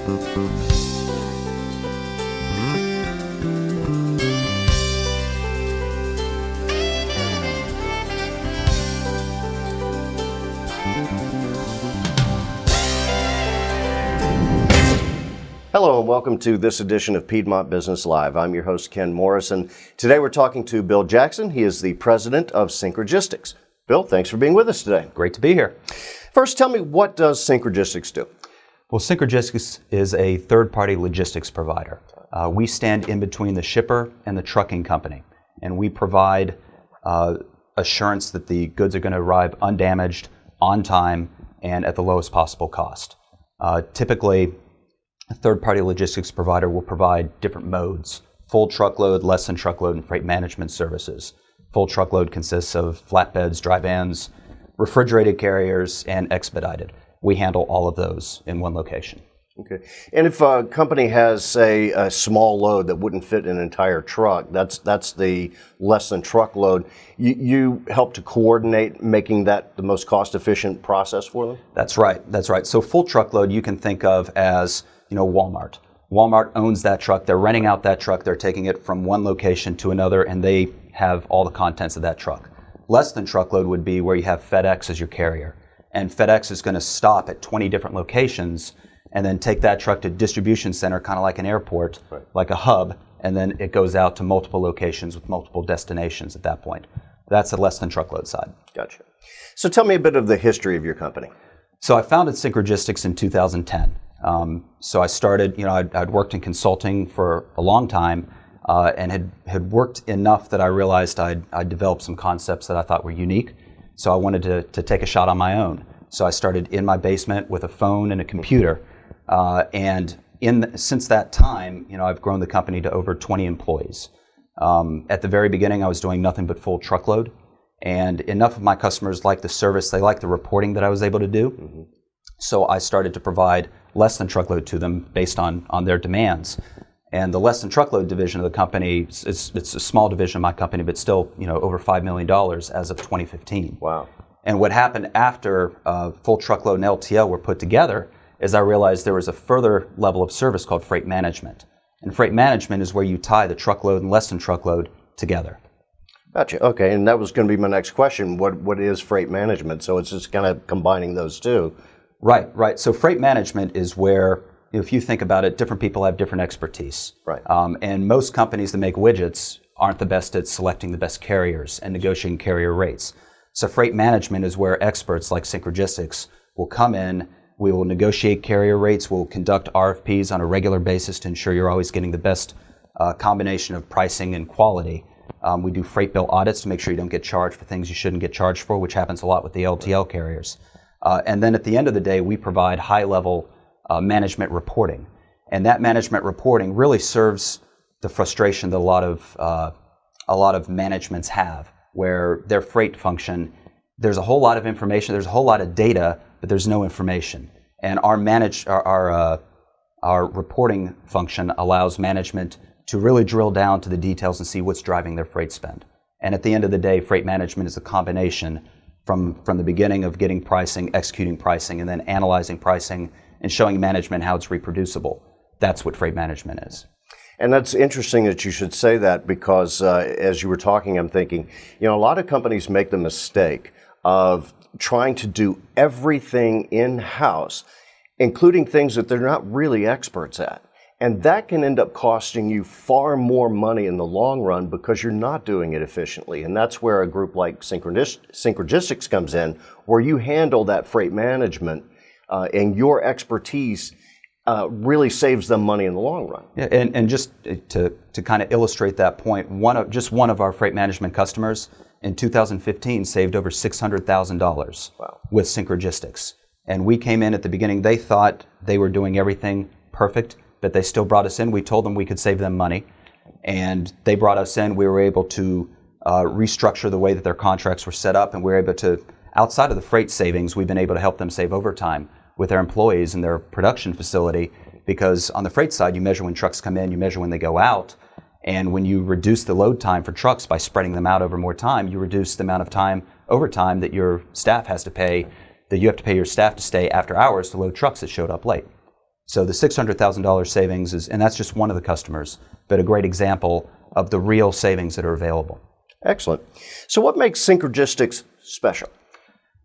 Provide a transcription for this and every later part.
Hello and welcome to this edition of Piedmont Business Live. I'm your host, Ken Morrison. Today we're talking to Bill Jackson. He is the president of Synchrogistics. Bill, thanks for being with us today. Great to be here. First, tell me, what does Synchrogistics do? Well, Synchrogistics is a third-party logistics provider. We stand in between the shipper and the trucking company, and we provide assurance that the goods are going to arrive undamaged, on time, and at the lowest possible cost. Typically, a third-party logistics provider will provide different modes: full truckload, less than truckload, and freight management services. Full truckload consists of flatbeds, dry vans, refrigerated carriers, and expedited. We handle all of those in one location. Okay. And if a company has, say, a small load that wouldn't fit an entire truck, that's the less than truckload, you help to coordinate making that the most cost-efficient process for them? That's right. So full truckload you can think of as, Walmart. Walmart owns that truck. They're renting out that truck. They're taking it from one location to another, and they have all the contents of that truck. Less than truckload would be where you have FedEx as your carrier. And FedEx is going to stop at 20 different locations and then take that truck to distribution center, kind of like an airport, right, like a hub, and then it goes out to multiple locations with multiple destinations at that point. That's the less than truckload side. Gotcha. So tell me a bit of the history of your company. So I founded Synchrogistics in 2010. So I started, I'd worked in consulting for a long time and had worked enough that I realized I'd developed some concepts that I thought were unique. So I wanted to take a shot on my own. So I started in my basement with a phone and a computer. Since that time, I've grown the company to over 20 employees. At the very beginning, I was doing nothing but full truckload. And enough of my customers liked the service, they liked the reporting that I was able to do. Mm-hmm. So I started to provide less than truckload to them based on their demands. And the less than truckload division of the company, it's a small division of my company, but still, over $5 million as of 2015. Wow. And what happened after full truckload and LTL were put together is I realized there was a further level of service called freight management. And freight management is where you tie the truckload and less than truckload together. Gotcha. Okay, and that was going to be my next question. What is freight management? So it's just kind of combining those two. Right. So freight management is where, if you think about it, different people have different expertise. Right. And most companies that make widgets aren't the best at selecting the best carriers and negotiating carrier rates. So freight management is where experts like Synchrogistics will come in. We will negotiate carrier rates. We'll conduct RFPs on a regular basis to ensure you're always getting the best combination of pricing and quality. We do freight bill audits to make sure you don't get charged for things you shouldn't get charged for, which happens a lot with the LTL carriers. And then at the end of the day, we provide high-level management reporting. And that management reporting really serves the frustration that a lot of managements have, where their freight function, there's a whole lot of information, there's a whole lot of data, but there's no information. And our reporting function allows management to really drill down to the details and see what's driving their freight spend. And at the end of the day, freight management is a combination from the beginning of getting pricing, executing pricing, and then analyzing pricing and showing management how it's reproducible. That's what freight management is. And that's interesting that you should say that because as you were talking, I'm thinking, a lot of companies make the mistake of trying to do everything in-house, including things that they're not really experts at. And that can end up costing you far more money in the long run because you're not doing it efficiently. And that's where a group like Synchrogistics comes in, where you handle that freight management and your expertise really saves them money in the long run. Yeah, and just to kind of illustrate that point, one of our freight management customers in 2015 saved over $600,000 with Synchrogistics. And we came in at the beginning, they thought they were doing everything perfect, but they still brought us in. We told them we could save them money, and they brought us in. We were able to restructure the way that their contracts were set up, and we were able to, outside of the freight savings, we've been able to help them save overtime with their employees in their production facility, because on the freight side, you measure when trucks come in, you measure when they go out, and when you reduce the load time for trucks by spreading them out over more time, you reduce the amount of time, overtime, that your staff has to pay, that you have to pay your staff to stay after hours to load trucks that showed up late. So the $600,000 savings is, and that's just one of the customers, but a great example of the real savings that are available. Excellent. So what makes Synchrogistics special?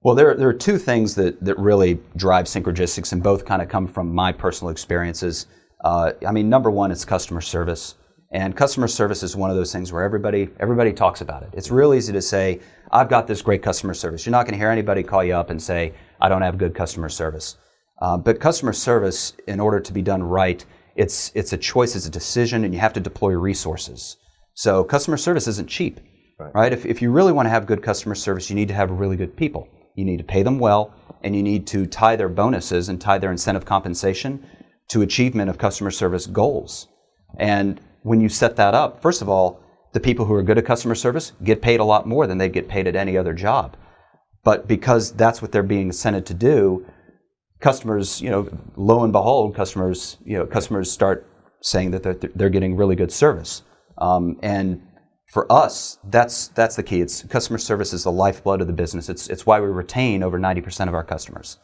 Well, there are two things that really drive Synchrogistics, and both kind of come from my personal experiences. Number one is customer service. And customer service is one of those things where everybody talks about it. It's real easy to say, I've got this great customer service. You're not going to hear anybody call you up and say, I don't have good customer service. But customer service, in order to be done right, it's a choice, it's a decision, and you have to deploy resources. So customer service isn't cheap, right? If you really want to have good customer service, you need to have really good people. You need to pay them well, and you need to tie their bonuses and tie their incentive compensation to achievement of customer service goals. And when you set that up, first of all, the people who are good at customer service get paid a lot more than they'd get paid at any other job. But because that's what they're being incented to do, customers, lo and behold, customers start saying that they're getting really good service. And for us, that's the key. Customer service is the lifeblood of the business. It's why we retain over 90% of our customers.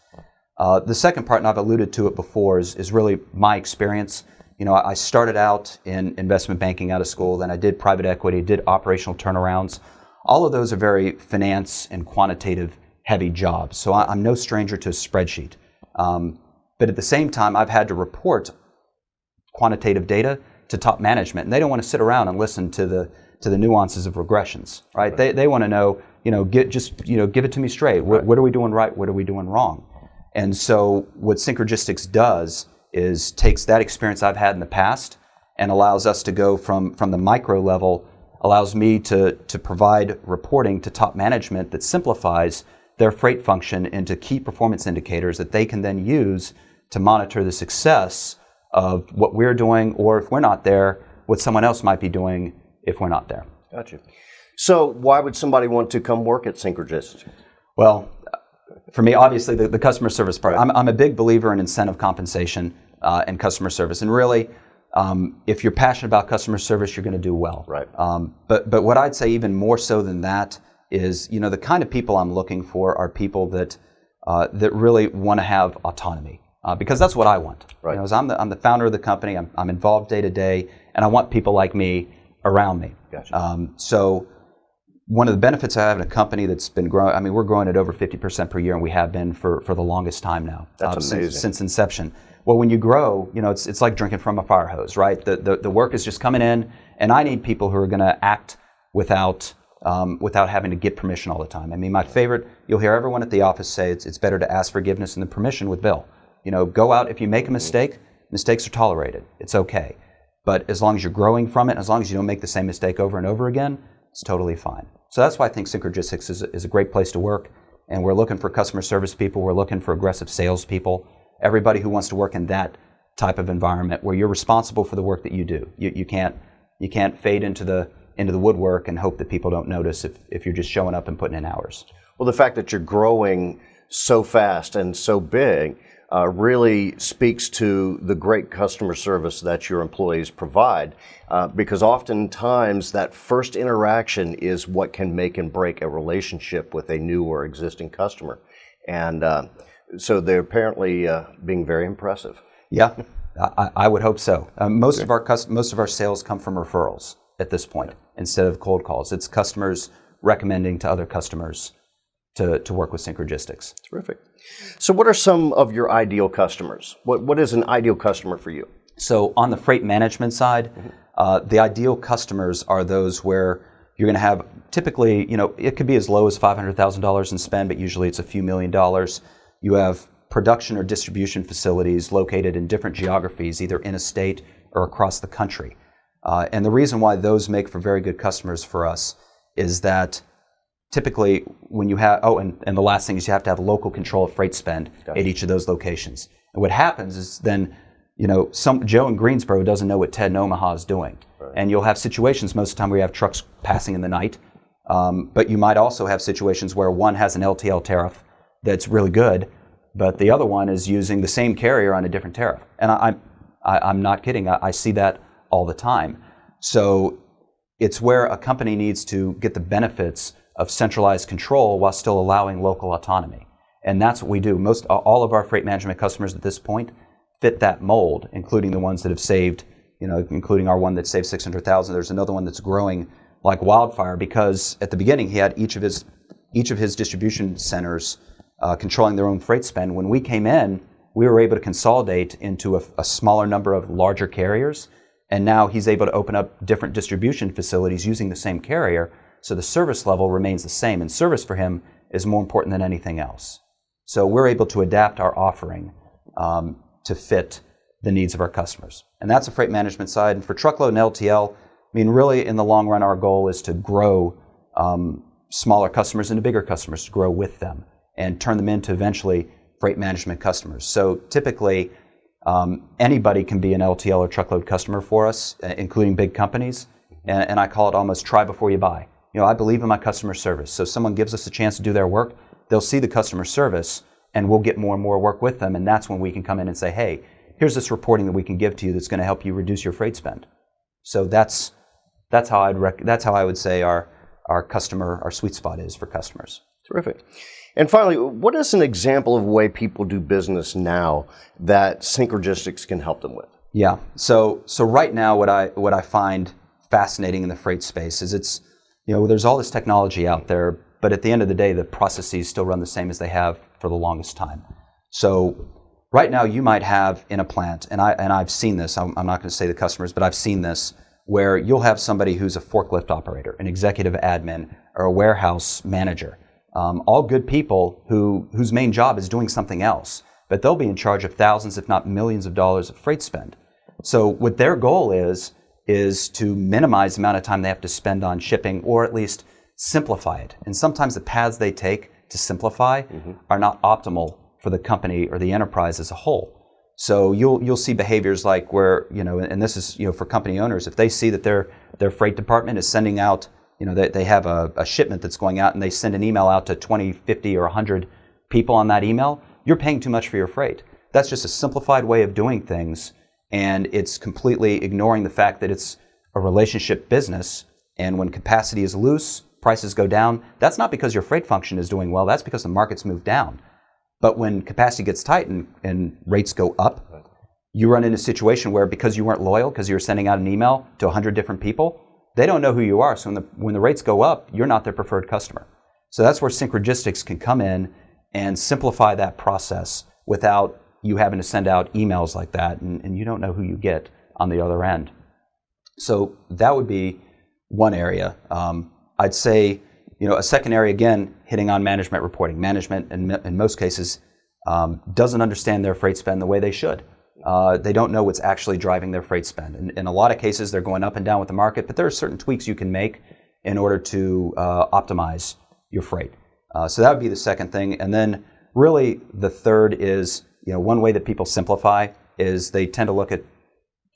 The second part, and I've alluded to it before, is really my experience. I started out in investment banking out of school, then I did private equity, did operational turnarounds. All of those are very finance and quantitative heavy jobs. So I'm no stranger to a spreadsheet. But at the same time, I've had to report quantitative data to top management, and they don't want to sit around and listen to the nuances of regressions, right? They want to know, give it to me straight. What are we doing right? What are we doing wrong? And so what Synchrogistics does is takes that experience I've had in the past and allows us to go from the micro level, allows me to provide reporting to top management that simplifies their freight function into key performance indicators that they can then use to monitor the success of what we're doing, or if we're not there, what someone else might be doing if we're not there. Gotcha. So why would somebody want to come work at Synchrogistics? Well, for me, obviously, the customer service part. Right. I'm a big believer in incentive compensation and customer service. And really, if you're passionate about customer service, you're going to do well. Right. But what I'd say even more so than that is, the kind of people I'm looking for are people that really want to have autonomy. Because that's what I want. Right. As I'm the founder of the company, I'm involved day to day, and I want people like me around me. Gotcha. So one of the benefits of having a company that's been growing, we're growing at over 50% per year, and we have been for the longest time now. That's amazing. Since inception. Well, when you grow, it's like drinking from a fire hose, right? The work is just coming in, and I need people who are going to act without having to get permission all the time. My favorite, you'll hear everyone at the office say it's better to ask forgiveness and then permission with Bill. Go out, if you make a mistake, mistakes are tolerated. It's okay. But as long as you're growing from it, as long as you don't make the same mistake over and over again, it's totally fine. So that's why I think Synchrogistics is a great place to work. And we're looking for customer service people. We're looking for aggressive sales people. Everybody who wants to work in that type of environment where you're responsible for the work that you do. You can't fade into the woodwork and hope that people don't notice if you're just showing up and putting in hours. Well, the fact that you're growing so fast and so big really speaks to the great customer service that your employees provide, because oftentimes that first interaction is what can make and break a relationship with a new or existing customer. And so they're apparently being very impressive. Yeah, I would hope so. Most of our sales come from referrals at this point instead of cold calls. It's customers recommending to other customers to work with Synchrogistics. Terrific. So what are some of your ideal customers? What is an ideal customer for you? So on the freight management side, the ideal customers are those where you're going to have typically, it could be as low as $500,000 in spend, but usually it's a few $1 million. You have production or distribution facilities located in different geographies, either in a state or across the country. And the reason why those make for very good customers for us is that typically when you have, and the last thing is you have to have local control of freight spend at each of those locations. And what happens is then, some Joe in Greensboro doesn't know what Ted in Omaha is doing. Right. And you'll have situations most of the time where you have trucks passing in the night, but you might also have situations where one has an LTL tariff that's really good, but the other one is using the same carrier on a different tariff. And I'm not kidding. I see that all the time. So it's where a company needs to get the benefits of centralized control while still allowing local autonomy. And that's what we do. All of our freight management customers at this point fit that mold, including the ones that have saved, including our one that saved 600,000. There's another one that's growing like wildfire because at the beginning he had each of his distribution centers controlling their own freight spend. When we came in, we were able to consolidate into a smaller number of larger carriers, and now he's able to open up different distribution facilities using the same carrier, so the service level remains the same, and service for him is more important than anything else. So we're able to adapt our offering to fit the needs of our customers. And that's the freight management side. And for truckload and LTL, really in the long run, our goal is to grow smaller customers into bigger customers, to grow with them and turn them into eventually freight management customers. So typically, anybody can be an LTL or truckload customer for us, including big companies. And I call it almost try before you buy. I believe in my customer service. So if someone gives us a chance to do their work, they'll see the customer service and we'll get more and more work with them. And that's when we can come in and say, hey, here's this reporting that we can give to you that's going to help you reduce your freight spend. So that's how I would say our sweet spot is for customers. Terrific. And finally, what is an example of a way people do business now that Synchrogistics can help them with? Yeah. So right now, what I find fascinating in the freight space is there's all this technology out there, but at the end of the day, the processes still run the same as they have for the longest time. So right now, you might have in a plant, and I've seen this. I'm not going to say the customers, but I've seen this where you'll have somebody who's a forklift operator, an executive admin, or a warehouse manager. All good people whose main job is doing something else, but they'll be in charge of thousands, if not millions of dollars of freight spend. So what their goal is to minimize the amount of time they have to spend on shipping, or at least simplify it. And sometimes the paths they take to simplify are not optimal for the company or the enterprise as a whole. So you'll see behaviors like where, and this is, for company owners, if they see that their freight department is sending out, they have a shipment that's going out and they send an email out to 20, 50, or 100 people on that email, you're paying too much for your freight. That's just a simplified way of doing things, and it's completely ignoring the fact that it's a relationship business, and when capacity is loose, prices go down. That's not because your freight function is doing well, that's because the market's moved down. But when capacity gets tight and rates go up, you run into a situation where because you weren't loyal, because you were sending out an email to 100 different people, they don't know who you are. So when the rates go up, you're not their preferred customer. So that's where Synchrogistics can come in and simplify that process without you having to send out emails like that, and you don't know who you get on the other end. So that would be one area. I'd say, a second area, again, hitting on management reporting. Management, in most cases, doesn't understand their freight spend the way they should. They don't know what's actually driving their freight spend. And in a lot of cases, they're going up and down with the market, but there are certain tweaks you can make in order to optimize your freight. So that would be the second thing. And then really the third is, one way that people simplify is they tend to look at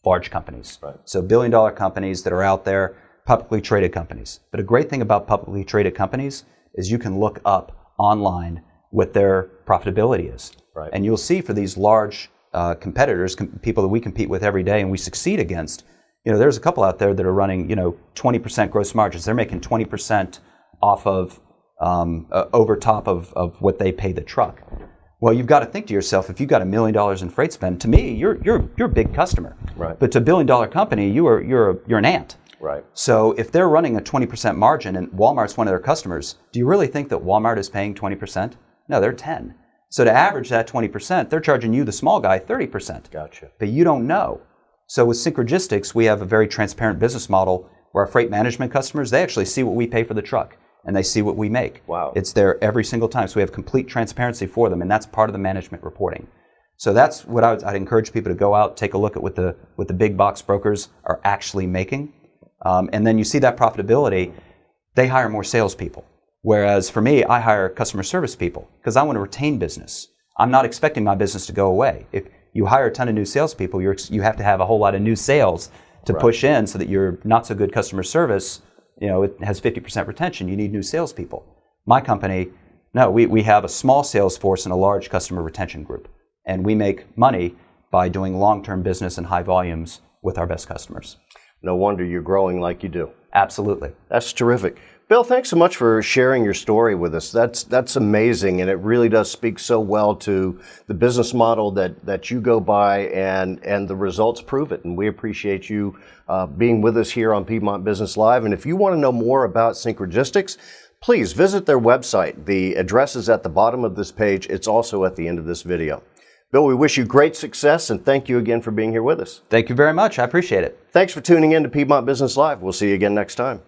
large companies. Right. So billion-dollar companies that are out there, publicly traded companies. But a great thing about publicly traded companies is you can look up online what their profitability is. Right. And you'll see for these large competitors, people that we compete with every day and we succeed against, there's a couple out there that are running, 20% gross margins. They're making 20% off of, over top of what they pay the truck. Well, you've got to think to yourself, if you've got $1 million in freight spend, to me, you're a big customer. Right. But to a billion-dollar company, you're an ant. Right. So if they're running a 20% margin and Walmart's one of their customers, do you really think that Walmart is paying 20%? No, they're 10. So to average that 20%, they're charging you, the small guy, 30%. Gotcha. But you don't know. So with Synchrogistics, we have a very transparent business model where our freight management customers, they actually see what we pay for the truck and they see what we make. Wow. It's there every single time. So we have complete transparency for them, and that's part of the management reporting. So that's what I'd encourage people to go out, take a look at what the big box brokers are actually making. And then you see that profitability, they hire more salespeople. Whereas for me, I hire customer service people because I want to retain business. I'm not expecting my business to go away. If you hire a ton of new salespeople, you have to have a whole lot of new sales to push in so that your not so good customer service, it has 50% retention. You need new salespeople. My company, no, we have a small sales force and a large customer retention group. And we make money by doing long-term business and high volumes with our best customers. No wonder you're growing like you do. Absolutely. That's terrific. Bill, thanks so much for sharing your story with us. That's amazing, and it really does speak so well to the business model that you go by, and the results prove it. And we appreciate you being with us here on Piedmont Business Live. And if you want to know more about Synchrogistics, please visit their website. The address is at the bottom of this page. It's also at the end of this video. Bill, we wish you great success, and thank you again for being here with us. Thank you very much. I appreciate it. Thanks for tuning in to Piedmont Business Live. We'll see you again next time.